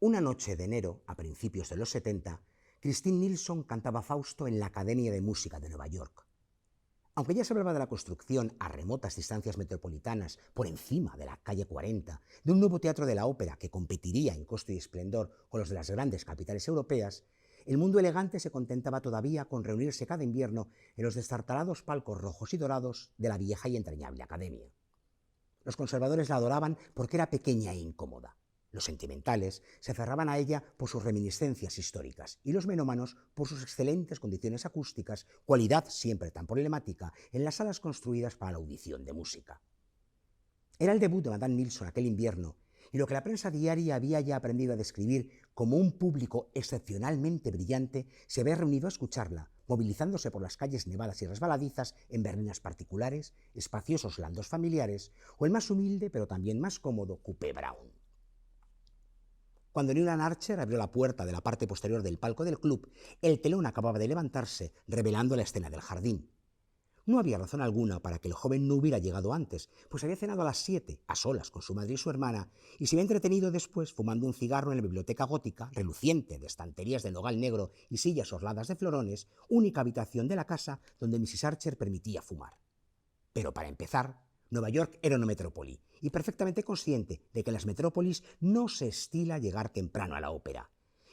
Una noche de enero, a principios de los 70, Christine Nilsson cantaba Fausto en la Academia de Música de Nueva York. Aunque ya se hablaba de la construcción a remotas distancias metropolitanas, por encima de la calle 40, de un nuevo teatro de la ópera que competiría en costo y esplendor con los de las grandes capitales europeas, el mundo elegante se contentaba todavía con reunirse cada invierno en los destartalados palcos rojos y dorados de la vieja y entrañable academia. Los conservadores la adoraban porque era pequeña e incómoda. Los sentimentales se aferraban a ella por sus reminiscencias históricas y los menómanos por sus excelentes condiciones acústicas, cualidad siempre tan problemática en las salas construidas para la audición de música. Era el debut de Madame Nilsson aquel invierno, y lo que la prensa diaria había ya aprendido a describir como un público excepcionalmente brillante se había reunido a escucharla, movilizándose por las calles nevadas y resbaladizas en berlinas particulares, espaciosos landos familiares o el más humilde pero también más cómodo coupé Brown. Cuando Newland Archer abrió la puerta de la parte posterior del palco del club, el telón acababa de levantarse, revelando la escena del jardín. No había razón alguna para que el joven no hubiera llegado antes, pues había cenado a las 7, a solas con su madre y su hermana, y se había entretenido después fumando un cigarro en la biblioteca gótica, reluciente de estanterías de nogal negro y sillas orladas de florones, única habitación de la casa donde Mrs. Archer permitía fumar. Pero para empezar, Nueva York era una metrópoli, y perfectamente consciente de que en las metrópolis no se estila llegar temprano a la ópera.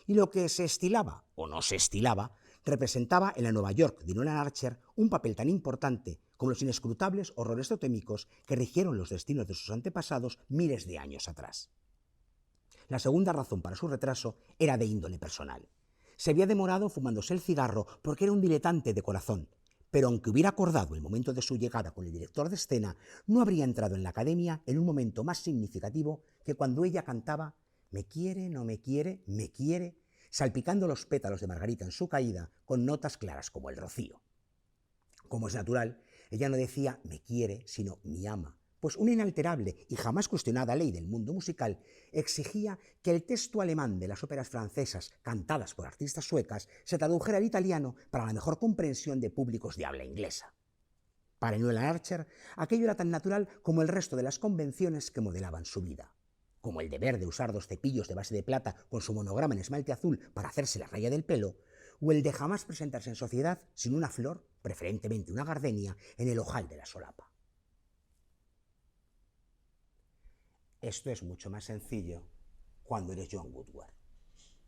Y lo que se estilaba, o no se estilaba, representaba en la Nueva York de Newland Archer un papel tan importante como los inescrutables horrores totémicos que rigieron los destinos de sus antepasados miles de años atrás. La segunda razón para su retraso era de índole personal. Se había demorado fumándose el cigarro porque era un diletante de corazón, pero aunque hubiera acordado el momento de su llegada con el director de escena, no habría entrado en la academia en un momento más significativo que cuando ella cantaba «Me quiere, no me quiere, me quiere», salpicando los pétalos de margarita en su caída con notas claras como el rocío. Como es natural, ella no decía «me quiere», sino «me ama», pues una inalterable y jamás cuestionada ley del mundo musical exigía que el texto alemán de las óperas francesas cantadas por artistas suecas se tradujera al italiano para la mejor comprensión de públicos de habla inglesa. Para Newland Archer, aquello era tan natural como el resto de las convenciones que modelaban su vida, como el deber de usar 2 cepillos de base de plata con su monograma en esmalte azul para hacerse la raya del pelo, o el de jamás presentarse en sociedad sin una flor, preferentemente una gardenia, en el ojal de la solapa. Esto es mucho más sencillo cuando eres Joan Woodward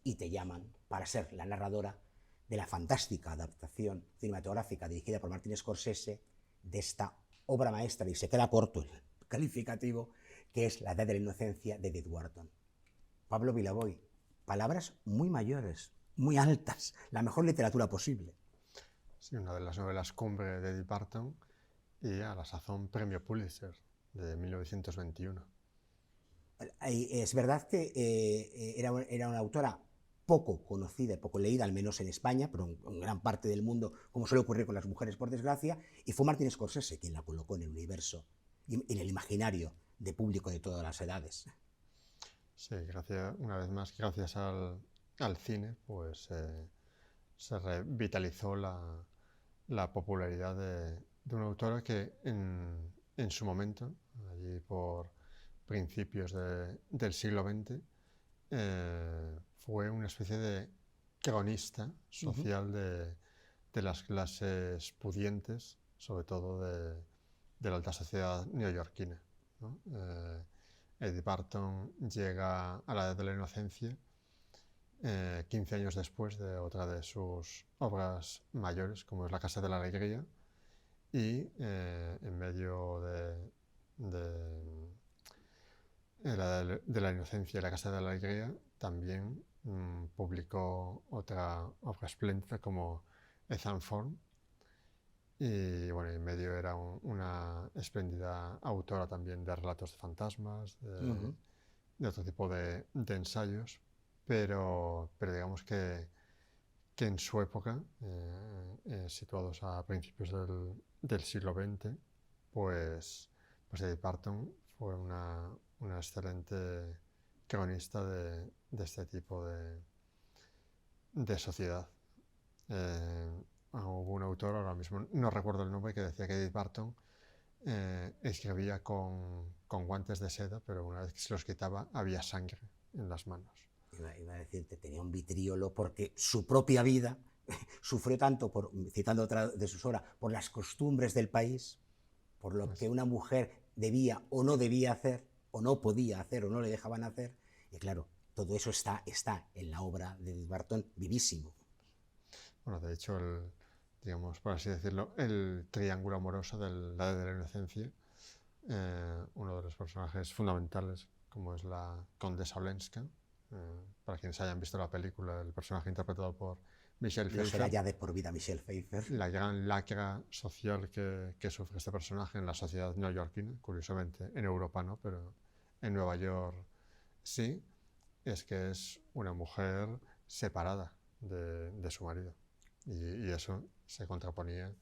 y te llaman para ser la narradora de la fantástica adaptación cinematográfica dirigida por Martin Scorsese de esta obra maestra, y se queda corto el calificativo, que es La Edad de la Inocencia de Edith Wharton. Pablo Vilaboy, palabras muy mayores, muy altas, la mejor literatura posible. Sí, una de las novelas cumbre de Edith Wharton y a la sazón premio Pulitzer de 1921. Es verdad que era una autora poco conocida, poco leída, al menos en España, pero en gran parte del mundo, como suele ocurrir con las mujeres, por desgracia, y fue Martin Scorsese quien la colocó en el universo, en el imaginario de público de todas las edades. Sí, una vez más, gracias al cine, pues se revitalizó la popularidad de una autora que en su momento, allí por principios del siglo XX, fue una especie de cronista social de las clases pudientes, sobre todo de la alta sociedad neoyorquina, ¿no? Edith Wharton llega a la Edad de la Inocencia 15 años después de otra de sus obras mayores, como es La Casa de la Alegría, y en medio de la Inocencia y La Casa de la Alegría también publicó otra obra espléndida como Ethan Form, y bueno, en medio era una espléndida autora también de relatos de fantasmas, de otro tipo de ensayos, pero digamos que en su época, situados a principios del siglo XX, pues Edith Wharton fue una excelente cronista de este tipo de sociedad. Hubo un autor, ahora mismo no recuerdo el nombre, que decía que Edith Wharton escribía con guantes de seda, pero una vez que se los quitaba había sangre en las manos. Iba a decirte, tenía un vitriolo porque su propia vida sufrió tanto, citando otra de sus obras, por las costumbres del país, por lo que una mujer debía o no debía hacer, o no podía hacer, o no le dejaban hacer. Y claro, todo eso está en la obra de Edith Barton vivísimo. Bueno, de hecho, digamos, por así decirlo, el triángulo amoroso de la Edad de la Inocencia, uno de los personajes fundamentales, como es la condesa Olenska, para quienes hayan visto la película, el personaje interpretado por Michelle Pfeiffer. Será ya de por vida Michelle Pfeiffer. La gran lacra social que sufre este personaje en la sociedad neoyorquina, curiosamente, en Europa no, pero en Nueva York sí, es que es una mujer separada de su marido. Y eso se contraponía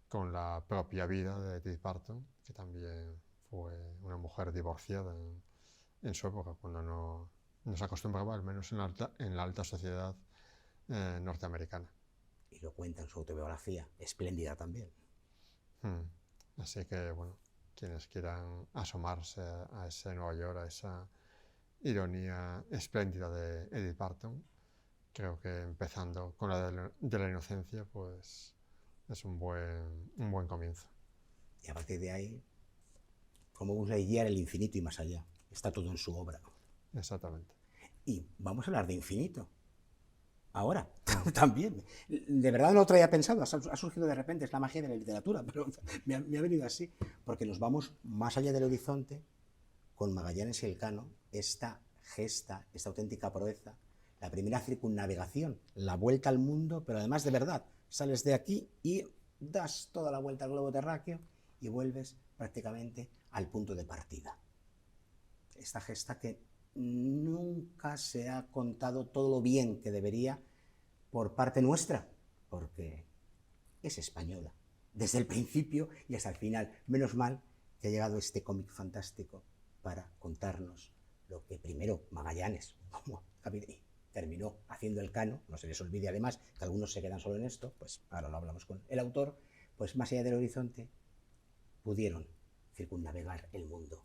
con la propia vida de Edith Barton, que también fue una mujer divorciada en su época, cuando no se acostumbraba, al menos en la alta sociedad norteamericana. Y lo cuenta en su autobiografía, espléndida también. Así que, bueno, quienes quieran asomarse a ese Nueva York, a esa ironía espléndida de Edith Barton, creo que empezando con la de la inocencia, pues es un buen comienzo. Y a partir de ahí, como Buzz Lightyear, el infinito y más allá. Está todo en su obra. Exactamente. Y vamos a hablar de infinito. Ahora, también. De verdad no lo traía pensado, ha surgido de repente, es la magia de la literatura, pero me ha venido así, porque nos vamos más allá del horizonte con Magallanes y Elcano, esta gesta, esta auténtica proeza, la primera circunnavegación, la vuelta al mundo, pero además de verdad, sales de aquí y das toda la vuelta al globo terráqueo y vuelves prácticamente al punto de partida. Esta gesta que nunca se ha contado todo lo bien que debería por parte nuestra, porque es española, desde el principio y hasta el final. Menos mal que ha llegado este cómic fantástico para contarnos lo que primero Magallanes, como terminó haciendo Elcano, no se les olvide además que algunos se quedan solo en esto, pues ahora lo hablamos con el autor, pues más allá del horizonte pudieron circunnavegar el mundo.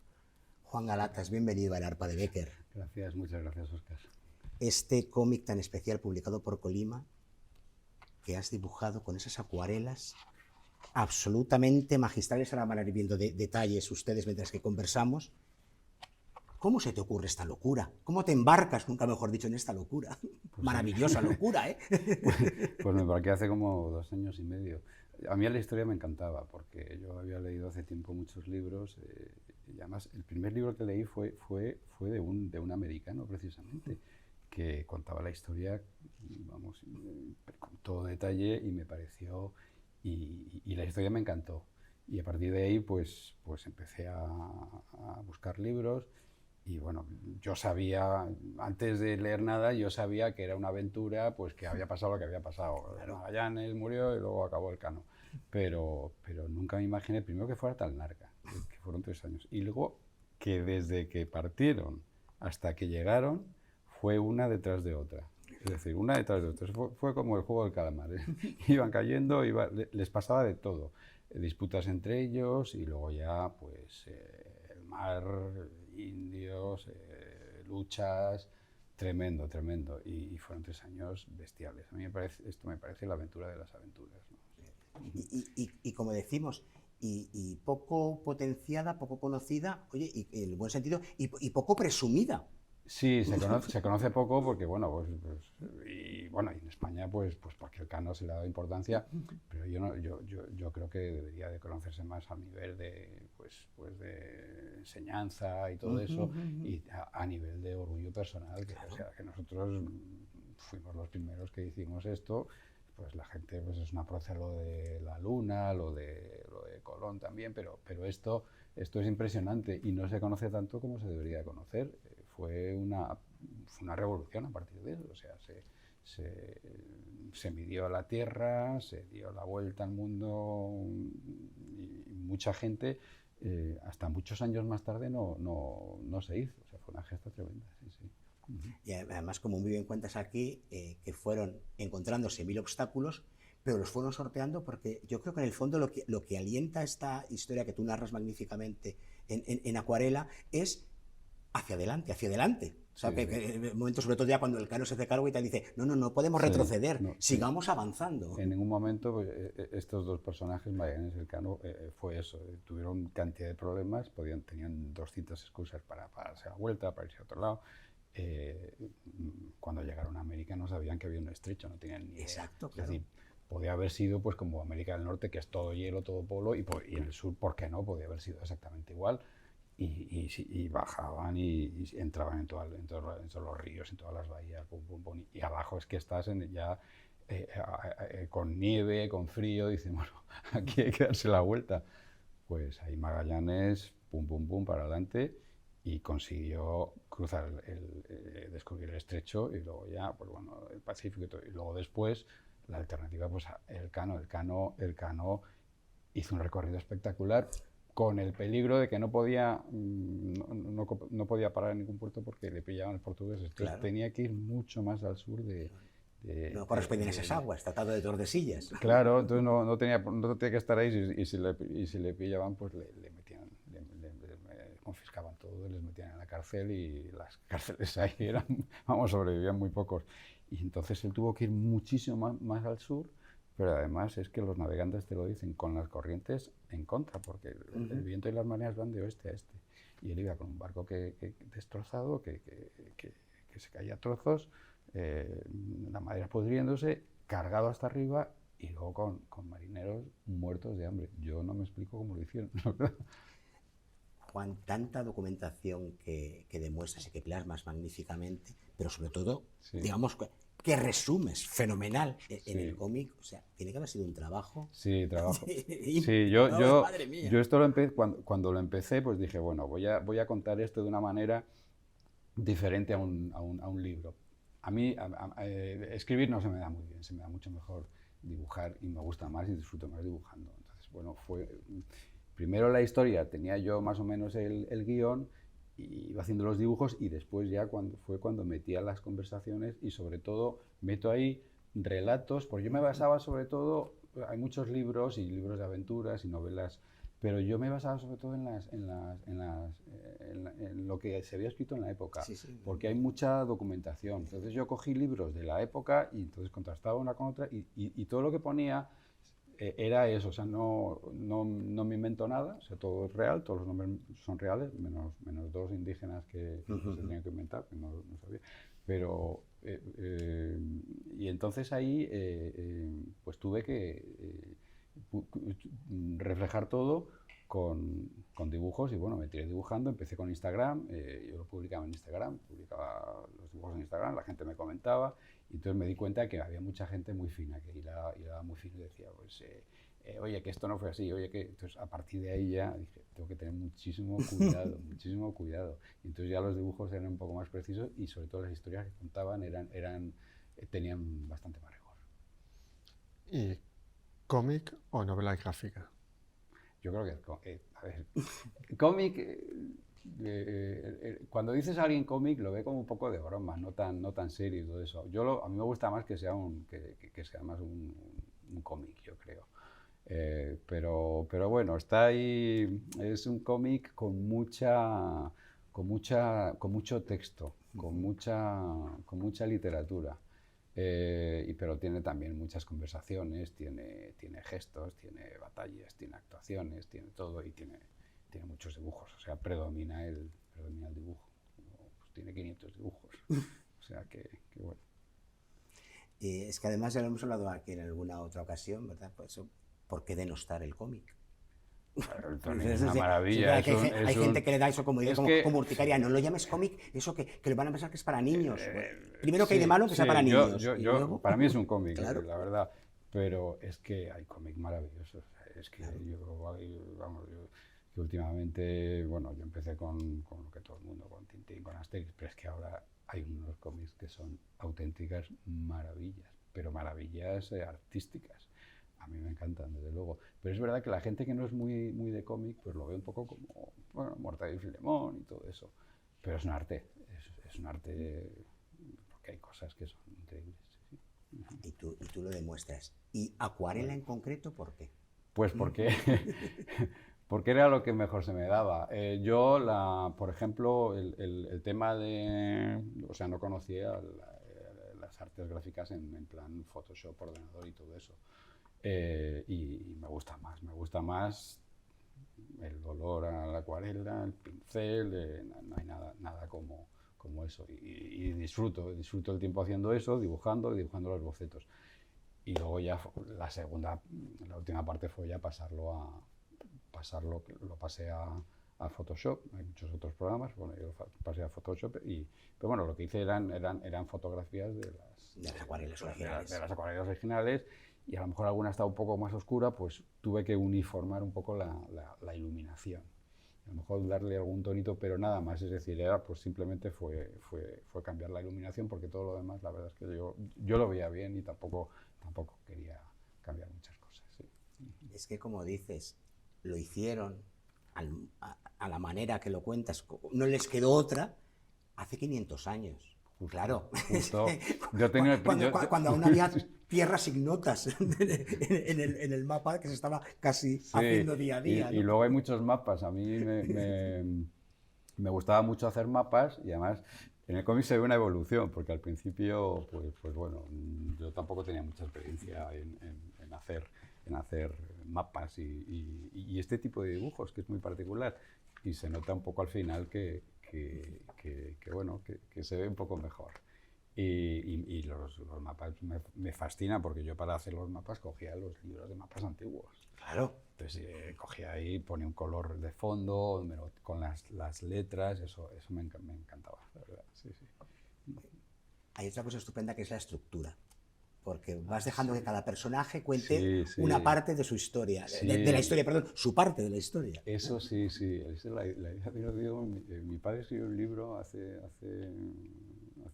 Juan Galatas, bienvenido al Arpa de Bécquer. Gracias, muchas gracias, Óscar. Este cómic tan especial publicado por Colima, que has dibujado con esas acuarelas absolutamente magistrales, ahora van a ir viendo detalles ustedes mientras que conversamos. ¿Cómo se te ocurre esta locura? ¿Cómo te embarcas, nunca mejor dicho, en esta locura? Pues maravillosa locura, ¿eh? Pues me embarqué hace como 2 años y medio. A mí la historia me encantaba, porque yo había leído hace tiempo muchos libros, y además el primer libro que leí fue de un americano, precisamente, que contaba la historia, vamos, con todo detalle, y me pareció, y la historia me encantó. Y a partir de ahí, pues empecé a buscar libros. Y bueno, yo sabía, antes de leer nada, yo sabía que era una aventura, pues que había pasado lo que había pasado. Magallanes murió y luego acabó Elcano. Pero nunca me imaginé, primero, que fuera tan larga, que fueron 3 años. Y luego que desde que partieron hasta que llegaron, fue una detrás de otra. Es decir, una detrás de otra. Fue como el juego del calamar, ¿eh? Iban cayendo, les pasaba de todo. Disputas entre ellos y luego ya, pues, el mar, indios, luchas, tremendo. Y fueron 3 años bestiales. A mí esto me parece la aventura de las aventuras, ¿no? Y como decimos, y poco potenciada, poco conocida, oye, y en el buen sentido, y poco presumida. Sí, se conoce poco porque, bueno, y en España, pues porque Elcano se le ha dado importancia, pero yo creo que debería de conocerse más a nivel de, pues de enseñanza y todo eso, y a nivel de orgullo personal, que, o sea, que nosotros fuimos los primeros que hicimos esto. Pues la gente, pues es una prócer lo de la Luna, lo de Colón también, pero esto es impresionante y no se conoce tanto como se debería conocer. Fue una revolución a partir de eso, o sea, se midió la Tierra, se dio la vuelta al mundo y mucha gente, hasta muchos años más tarde, no se hizo, o sea, fue una gesta tremenda, sí. Y además, como muy bien cuentas aquí, que fueron encontrándose 1000 obstáculos, pero los fueron sorteando, porque yo creo que en el fondo lo que alienta esta historia que tú narras magníficamente en acuarela es hacia adelante, O sea, Sí, que, sí. en el momento, sobre todo ya cuando el Cano se hace cargo y te dice, no podemos Sí, retroceder, no, sigamos avanzando. en ningún momento pues, estos dos personajes, Magallanes y Elcano, fue eso. Tuvieron cantidad de problemas, tenían 200 excusas para darse la vuelta, para irse a otro lado. Eh, Cuando llegaron a América no sabían que había un estrecho, no tenían ni idea. Exacto, Es claro. decir, podía haber sido pues como América del Norte, que es todo hielo, todo polo, y en el sur, ¿por qué no? Podía haber sido exactamente igual. Y bajaban y entraban en todos los ríos, en todas las bahías, pum, pum, pum, y abajo es que estás ya con nieve, con frío, dicen, bueno, aquí hay que darse la vuelta. Pues ahí Magallanes, pum, pum, pum, para adelante, y consiguió cruzar descubrir el estrecho, y luego ya, pues bueno, el Pacífico, y todo. Y luego después, la alternativa, pues el Cano hizo un recorrido espectacular, con el peligro de que no podía, no podía parar en ningún puerto porque le pillaban los portugueses. Entonces Claro. tenía que ir mucho más al sur No correspondían a esas aguas, tratado de Tordesillas. Claro, entonces no tenía que estar ahí, y si le pillaban, pues le metían, le confiscaban todo, les metían en la cárcel, y las cárceles ahí sobrevivían muy pocos. Y entonces él tuvo que ir muchísimo más al sur, pero además es que los navegantes te lo dicen, con las corrientes en contra, porque el viento y las mareas van de oeste a este. Y él iba con un barco destrozado, que se caía a trozos, la madera pudriéndose, cargado hasta arriba, y luego con marineros muertos de hambre. Yo no me explico cómo lo hicieron, la verdad. Juan, tanta documentación que demuestras y que plasmas magníficamente, pero sobre todo, Sí. digamos, que resumes fenomenal en el Sí. cómic. O sea, tiene que haber sido un trabajo. Sí, trabajo. Y- Sí, madre mía. yo esto cuando lo empecé, pues dije, bueno, voy a contar esto de una manera diferente a un libro. A mí escribir no se me da muy bien, se me da mucho mejor dibujar, y me gusta más y disfruto más dibujando. Entonces, bueno, primero la historia, tenía yo más o menos el guión, y iba haciendo los dibujos, y después ya cuando metía las conversaciones, y sobre todo meto ahí relatos, porque yo me basaba sobre todo, hay muchos libros y libros de aventuras y novelas, pero yo me basaba sobre todo en lo que se había escrito en la época, Sí, sí. porque hay mucha documentación. Entonces yo cogí libros de la época y entonces contrastaba una con otra, y todo lo que ponía era eso. O sea, no me invento nada, o sea, todo es real, todos los nombres son reales, menos dos indígenas que se tenían que inventar, que no sabía. Pero, y entonces ahí pues tuve que reflejar todo con dibujos, y bueno, me tiré dibujando, empecé con Instagram, yo lo publicaba en Instagram, publicaba los dibujos en Instagram, la gente me comentaba, y entonces me di cuenta que había mucha gente muy fina, que hilaba muy fino, y decía, pues, oye, que esto no fue así, oye, que... Entonces, a partir de ahí ya dije, tengo que tener muchísimo cuidado, muchísimo cuidado. Y entonces ya los dibujos eran un poco más precisos, y sobre todo las historias que contaban tenían bastante más rigor. ¿Y cómic o novela gráfica? Yo creo que, a ver, cómic, cuando dices a alguien cómic, lo ve como un poco de broma, no tan serio y todo eso. A mí me gusta más que sea más un cómic, yo creo. Pero bueno, está ahí, es un cómic con mucho texto, con mucha literatura. Pero tiene también muchas conversaciones, tiene gestos, tiene batallas, tiene actuaciones, tiene todo, y tiene muchos dibujos. O sea, predomina el dibujo. Pues tiene 500 dibujos. O sea que bueno. Es que además ya lo hemos hablado aquí en alguna otra ocasión, ¿verdad? Pues, ¿por qué denostar el cómic? El cómic es una maravilla. Hay gente que le da eso como urticaria. Sí. No lo llames cómic, eso que lo van a pensar que es para niños. Primero, que hay de malo que sea para niños. Para mí es un cómic, Claro. la verdad. Pero es que hay cómics maravillosos. Es que Claro. que últimamente, bueno, yo empecé con lo que todo el mundo, con Tintín, con Asterix, pero es que ahora hay unos cómics que son auténticas maravillas, pero maravillas artísticas. A mí me encantan, desde luego. Pero es verdad que la gente que no es muy de cómic, pues lo ve un poco como, bueno, Mortadelo y Filemón y todo eso. Pero es un arte, es un arte, porque hay cosas que son increíbles. Sí. Y tú lo demuestras. ¿Y Acuarela en concreto por qué? Pues porque porque era lo que mejor se me daba. Yo, por ejemplo, el tema de... O sea, no conocía las artes gráficas en plan Photoshop, ordenador y todo eso. Y me gusta más el olor a la acuarela, el pincel, no hay nada como eso. Y disfruto el tiempo haciendo eso, dibujando los bocetos. Y luego ya la última parte fue ya lo pasé a Photoshop. Hay muchos otros programas, bueno, yo lo pasé a Photoshop, pero bueno, lo que hice eran fotografías de las acuarelas originales. De las acuarelas originales, y a lo mejor alguna estaba un poco más oscura, pues tuve que uniformar un poco la iluminación. A lo mejor darle algún tonito, pero nada más, es decir, pues simplemente fue cambiar la iluminación, porque todo lo demás, la verdad es que yo lo veía bien y tampoco quería cambiar muchas cosas. Sí. Es que, como dices, lo hicieron a la manera que lo cuentas, no les quedó otra, hace 500 años. Claro, Justo. Cuando aún había tierras ignotas en el mapa, que se estaba casi haciendo día a día. Y luego hay muchos mapas. A mí me gustaba mucho hacer mapas, y además en el cómic se ve una evolución, porque al principio, pues bueno, yo tampoco tenía mucha experiencia en hacer mapas y este tipo de dibujos, que es muy particular, y se nota un poco al final que se ve un poco mejor. Y los mapas me fascinan, porque yo para hacer los mapas cogía los libros de mapas antiguos. Claro. Entonces cogía ahí, ponía un color de fondo, con las letras, eso me encantaba, la verdad. Sí. Hay otra cosa estupenda, que es la estructura, porque vas dejando que cada personaje cuente una parte de su historia, de la historia, perdón, su parte de la historia. Eso sí. Esa es la idea. Mi padre escribió un libro hace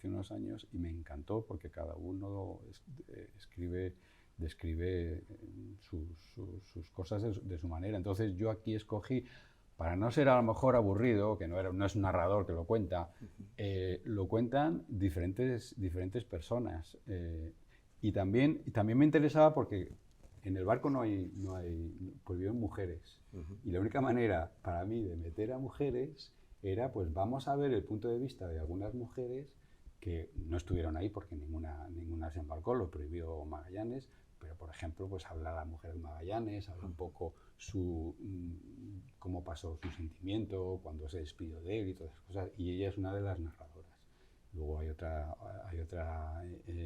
unos años y me encantó, porque cada uno describe sus cosas de su manera. Entonces yo aquí escogí, para no ser a lo mejor aburrido, que no es un narrador que lo cuenta, lo cuentan diferentes personas. Y también me interesaba porque en el barco pues viven mujeres. Y la única manera para mí de meter a mujeres era, pues vamos a ver el punto de vista de algunas mujeres que no estuvieron ahí, porque ninguna se embarcó, lo prohibió Magallanes, pero por ejemplo, pues habla la mujer de Magallanes, habla un poco cómo pasó su sentimiento, cuando se despidió de él y todas esas cosas, y ella es una de las narradoras. Luego hay otra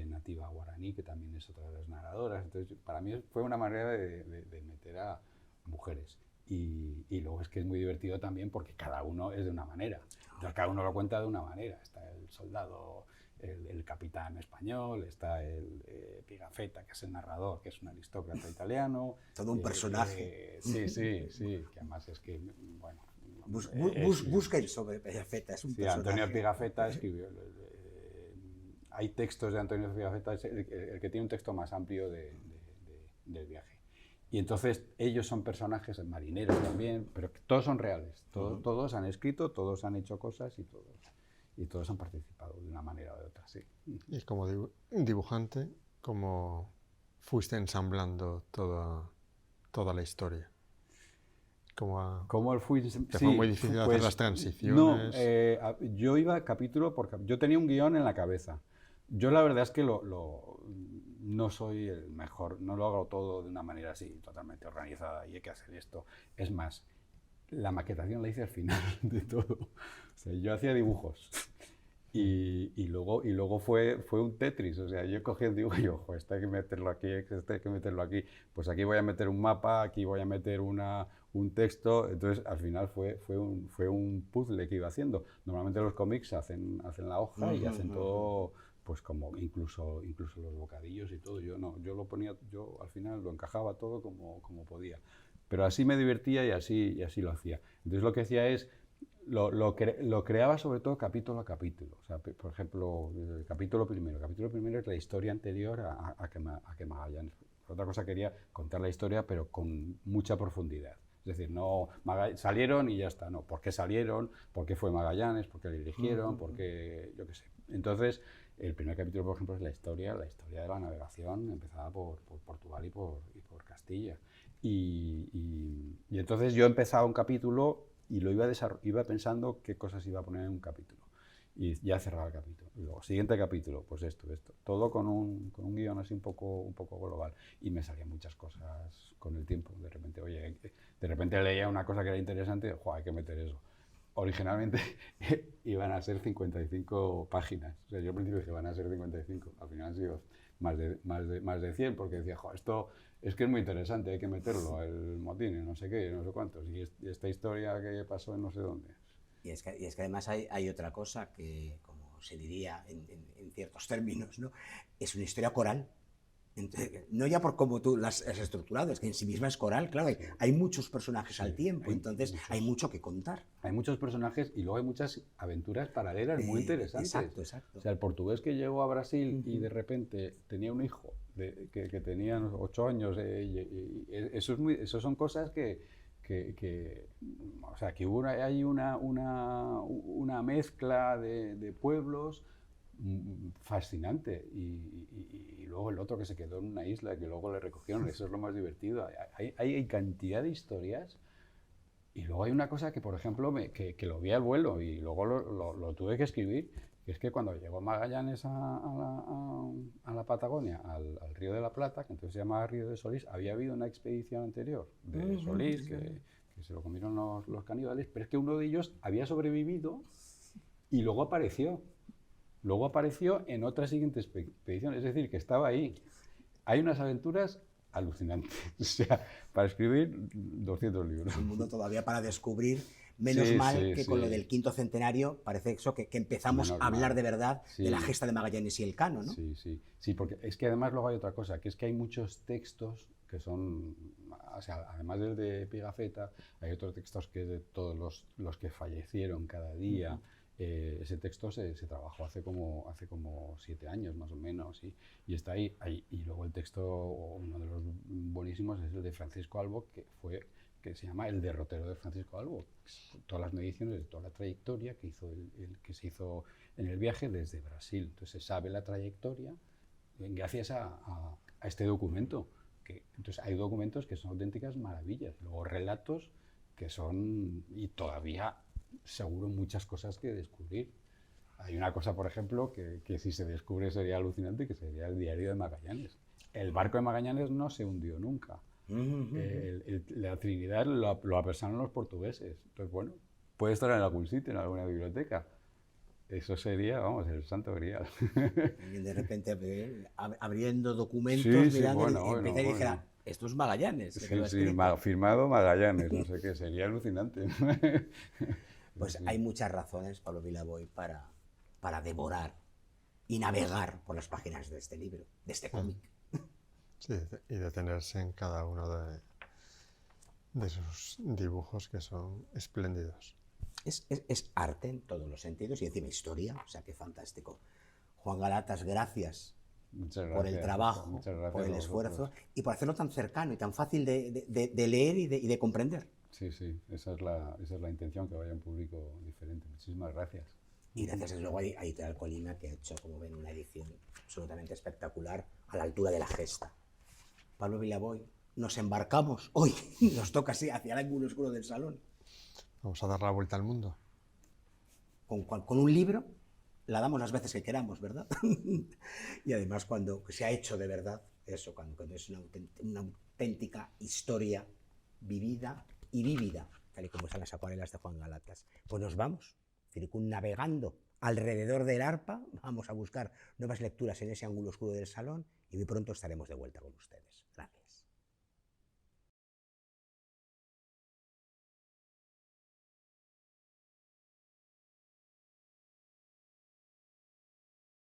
nativa guaraní, que también es otra de las narradoras. Entonces, para mí fue una manera de meter a mujeres. Y luego es que es muy divertido también, porque cada uno es de una manera. Entonces, cada uno lo cuenta de una manera. Está el soldado, el capitán español, está el Pigafetta, que es el narrador, que es un aristócrata italiano. Todo un personaje. Sí, que además es que, bueno... Busquen sobre Pigafetta, es un personaje. Antonio Pigafetta escribió... hay textos de Antonio Pigafetta, el que tiene un texto más amplio del viaje. Y entonces ellos son personajes, marineros también, pero todos son reales. Todos han escrito, todos han hecho cosas y todos han participado de una manera o de otra, sí. Y como dibujante, ¿cómo fuiste ensamblando toda la historia? ¿Cómo fue? Fue muy difícil hacer las transiciones. No, yo iba capítulo por capítulo. Yo tenía un guión en la cabeza. Yo la verdad es que no soy el mejor, no lo hago todo de una manera así, totalmente organizada, y hay que hacer esto. Es más, la maquetación la hice al final de todo. O sea, yo hacía dibujos. Y luego fue un Tetris. O sea, yo cogí el dibujo y ojo, este hay que meterlo aquí, este hay que meterlo aquí. Pues aquí voy a meter un mapa, aquí voy a meter un texto. Entonces, al final fue un puzzle que iba haciendo. Normalmente los cómics hacen la hoja y hacen todo, pues como incluso los bocadillos y todo. Yo no, yo al final lo encajaba todo como podía. Pero así me divertía y así lo hacía. Entonces lo que hacía es, lo creaba sobre todo capítulo a capítulo. O sea, por ejemplo, el capítulo primero es la historia anterior a que Magallanes. Otra cosa, quería contar la historia, pero con mucha profundidad. Es decir, no salieron y ya está, no. ¿Por qué salieron? ¿Por qué fue Magallanes? ¿Por qué le eligieron? ¿Por qué? Yo qué sé. Entonces, El primer capítulo, por ejemplo, es la historia de la navegación, empezada por Portugal y por Castilla. Y entonces yo empezaba un capítulo y lo iba pensando qué cosas iba a poner en un capítulo. Y ya cerraba el capítulo. Y luego, siguiente capítulo, pues esto. Todo con un guión así un poco global. Y me salían muchas cosas con el tiempo. De repente leía una cosa que era interesante, ¡joder, hay que meter eso! Originalmente iban a ser 55 páginas. O sea, yo al principio dije, van a ser 55. Al final han sido más de 100, porque decía, joder, esto es que es muy interesante, hay que meterlo, el motín, no sé qué, no sé cuántos. Y esta historia que pasó en no sé dónde. Y es que además hay otra cosa que, como se diría en ciertos términos, ¿no? Es una historia coral. Entonces, no ya por cómo tú las has estructurado, es que en sí misma es coral, claro, hay muchos personajes al tiempo, entonces hay mucho que contar. Hay muchos personajes y luego hay muchas aventuras paralelas muy interesantes. Exacto. O sea, el portugués que llegó a Brasil y de repente tenía un hijo que tenía 8 años, eso son cosas o sea, que hay una mezcla de pueblos fascinante. Y luego el otro que se quedó en una isla, que luego le recogieron, eso es lo más divertido. Hay cantidad de historias. Y luego hay una cosa que, por ejemplo, que lo vi al vuelo y luego lo tuve que escribir, que es que cuando llegó Magallanes a la Patagonia, al Río de la Plata, que entonces se llamaba Río de Solís, había habido una expedición anterior de Solís, que se lo comieron los caníbales, pero es que uno de ellos había sobrevivido y luego apareció. Luego apareció en otra siguiente expedición, es decir, que estaba ahí. Hay unas aventuras alucinantes, o sea, para escribir 200 libros. Un mundo todavía para descubrir, menos mal que con lo del 5º centenario parece eso, que empezamos a hablar de verdad de la gesta de Magallanes y Elcano, ¿no? Sí, porque es que además luego hay otra cosa, que es que hay muchos textos que son, o sea, además del de Pigafetta, hay otros textos que es de todos los que fallecieron cada día. Ese texto se trabajó hace como 7 años más o menos y está ahí. Y luego el texto, uno de los buenísimos, es el de Francisco Albo, que se llama El derrotero de Francisco Albo. Todas las mediciones de toda la trayectoria que se hizo en el viaje desde Brasil. Entonces se sabe la trayectoria gracias a este documento. Entonces hay documentos que son auténticas maravillas. Luego relatos que son, y todavía seguro muchas cosas que descubrir. Hay una cosa, por ejemplo, que si se descubre sería alucinante, que sería el diario de Magallanes. El barco de Magallanes no se hundió nunca. La Trinidad lo apresaron los portugueses. Entonces, bueno, puede estar en algún sitio, en alguna biblioteca. Eso sería, vamos, el santo grial. Y de repente abriendo documentos, mirando, y dijera, esto es Magallanes. Firmado Magallanes, no sé qué, sería alucinante. Pues hay muchas razones, Pablo Vilaboy, para devorar y navegar por las páginas de este libro, de este cómic. Sí, y detenerse en cada uno de sus dibujos, que son espléndidos. Es arte en todos los sentidos y encima historia, o sea, qué fantástico. Juan Galatas, gracias por el trabajo, por el esfuerzo y por hacerlo tan cercano y tan fácil de leer y de comprender. Sí, esa es la intención, que vaya a un público diferente. Muchísimas gracias. Y gracias desde luego a Editorial Colina, que ha hecho, como ven, una edición absolutamente espectacular a la altura de la gesta. Pablo Vilaboy, nos embarcamos hoy, nos toca así hacia el ángulo oscuro del salón. Vamos a dar la vuelta al mundo. Con un libro la damos las veces que queramos, ¿verdad? Y además cuando se ha hecho de verdad, eso, cuando es una auténtica historia vivida y vívida, tal y como están las acuarelas de Juan Galatas. Pues nos vamos, navegando alrededor del arpa, vamos a buscar nuevas lecturas en ese ángulo oscuro del salón y muy pronto estaremos de vuelta con ustedes. Gracias.